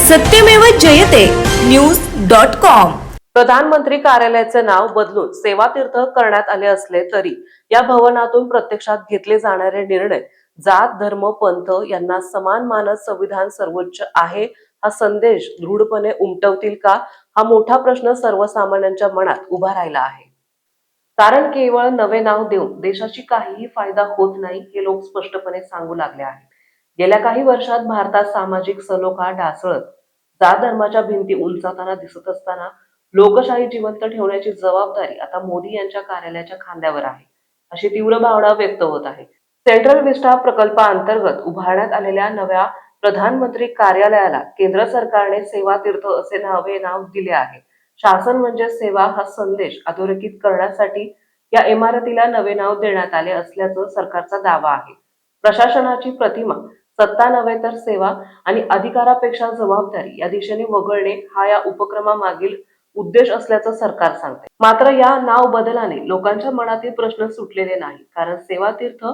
सत्यमेव जयते न्यूज.com। प्रधानमंत्री कार्यालयाचे नाव बदलून सेवातीर्थ करण्यात आले असले तरी या भवनातून प्रत्यक्षात घेतले जाणारे निर्णय जात धर्म पंथ यांना समान मानत संविधान सर्वोच्च आहे हा संदेश दृढपणे उमटवतील का, हा मोठा प्रश्न सर्वसामान्यांच्या मनात उभा राहिला आहे। कारण केवळ नवे नाव देऊन देशाची काहीही फायदा होत नाही हे लोक स्पष्टपणे सांगू लागले आहेत। गेल्या काही वर्षात भारतात सामाजिक सलोखा ढासळत जात धर्माच्या भिंती उंचावताना दिसत असताना लोकशाही जिवंत ठेवण्याची जबाबदारी आता मोदी यांच्या कार्यालयाच्या खांद्यावर आहे, अशी तीव्र भावना व्यक्त होत आहे। सेंट्रल विस्टा प्रकल्पाअंतर्गत उभारण्यात आलेल्या नव्या प्रधानमंत्री कार्यालयाला केंद्र सरकारने सेवातीर्थ असे नवे नाव दिले आहे। शासन म्हणजे सेवा हा संदेश अधोरेखित करण्यासाठी या इमारतीला नवे नाव देण्यात आले असल्याचं सरकारचा दावा आहे। प्रशासनाची प्रतिमा सत्ता नव्हे तर सेवा आणि अधिकारापेक्षा जबाबदारी या दिशेने वगळणे हा या उपक्रमामागील उद्देश असल्याचं सरकार सांगते। मात्र या नाव बदलाने लोकांच्या मनातील प्रश्न सुटलेले नाही, कारण सेवातीर्थ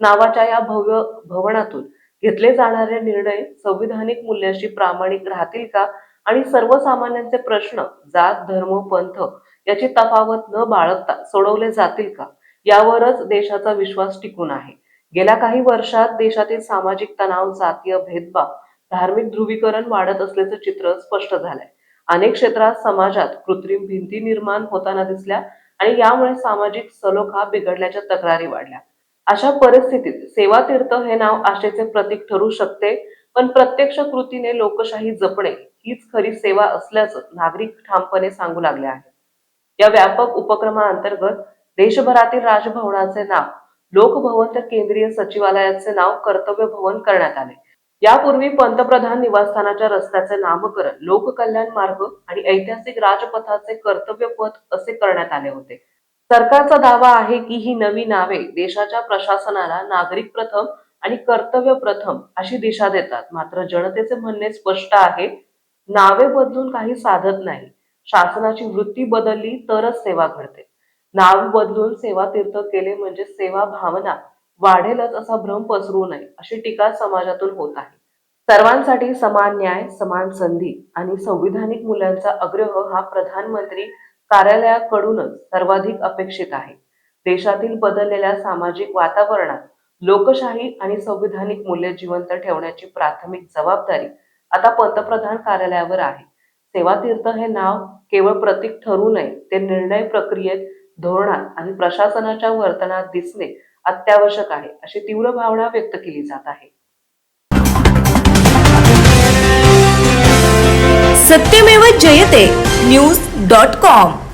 नावाच्या या भव्य भवनातून घेतले जाणारे निर्णय संविधानिक मूल्याशी प्रामाणिक राहतील का आणि सर्वसामान्यांचे प्रश्न जात धर्म पंथ याची तफावत न बाळगता सोडवले जातील का, यावरच देशाचा विश्वास टिकून आहे। गेल्या काही वर्षात देशातील सामाजिक तणाव, जातीय भेदभाव, धार्मिक ध्रुवीकरण वाढत असल्याचं चित्र स्पष्ट झालंय। अनेक क्षेत्रात समाजात कृत्रिम भिंती निर्माण होताना दिसल्या आणि यामुळे सामाजिक सलोखा बिघडल्याच्या तक्रारी वाढल्या। अशा परिस्थितीत सेवातीर्थ हे नाव आशेचे प्रतीक ठरू शकते, पण प्रत्यक्ष कृतीने लोकशाही जपणे हीच खरी सेवा असल्याचं नागरिक ठामपणे सांगू लागले आहेत। या व्यापक उपक्रमाअंतर्गत देशभरातील राजभवनाचे नाव लोकभवन तर केंद्रीय सचिवालयाचे नाव कर्तव्य भवन करण्यात आले। यापूर्वी पंतप्रधान निवासस्थानाच्या रस्त्याचे नामकरण लोककल्याण मार्ग आणि ऐतिहासिक राजपथाचे कर्तव्य पथ असे करण्यात आले होते। सरकारचा दावा आहे की ही नवी नावे देशाच्या प्रशासनाला नागरिक प्रथम आणि कर्तव्य प्रथम अशी दिशा देतात। मात्र जनतेचे म्हणणे स्पष्ट आहे, नावे बदलून काही साधत नाही। शासनाची वृत्ती बदलली तरच सेवा घडते। नाव बदलून सेवातीर्थ केले म्हणजे सेवा भावना वाढेलच असा भ्रम पसरवू नये, अशी टीका समाजातून होत आहे। सर्वांसाठी समान न्याय, समान संधी आणि संविधानिक मूल्यांचा आग्रह हा प्रधानमंत्री कार्यालयाकडूनच सर्वाधिक अपेक्षित आहे। देशातील बदललेल्या सामाजिक वातावरणात लोकशाही आणि संविधानिक मूल्य जिवंत ठेवण्याची प्राथमिक जबाबदारी आता पंतप्रधान कार्यालयावर आहे। सेवातीर्थ हे नाव केवळ प्रतीक ठरू नये, ते निर्णय प्रक्रियेत, धोरणात आणि प्रशासनाच्या वर्तनात दिसणे अत्यावश्यक आहे, अशी तीव्र भावना व्यक्त केली जात आहे। सत्यमेव जयते न्यूज.com।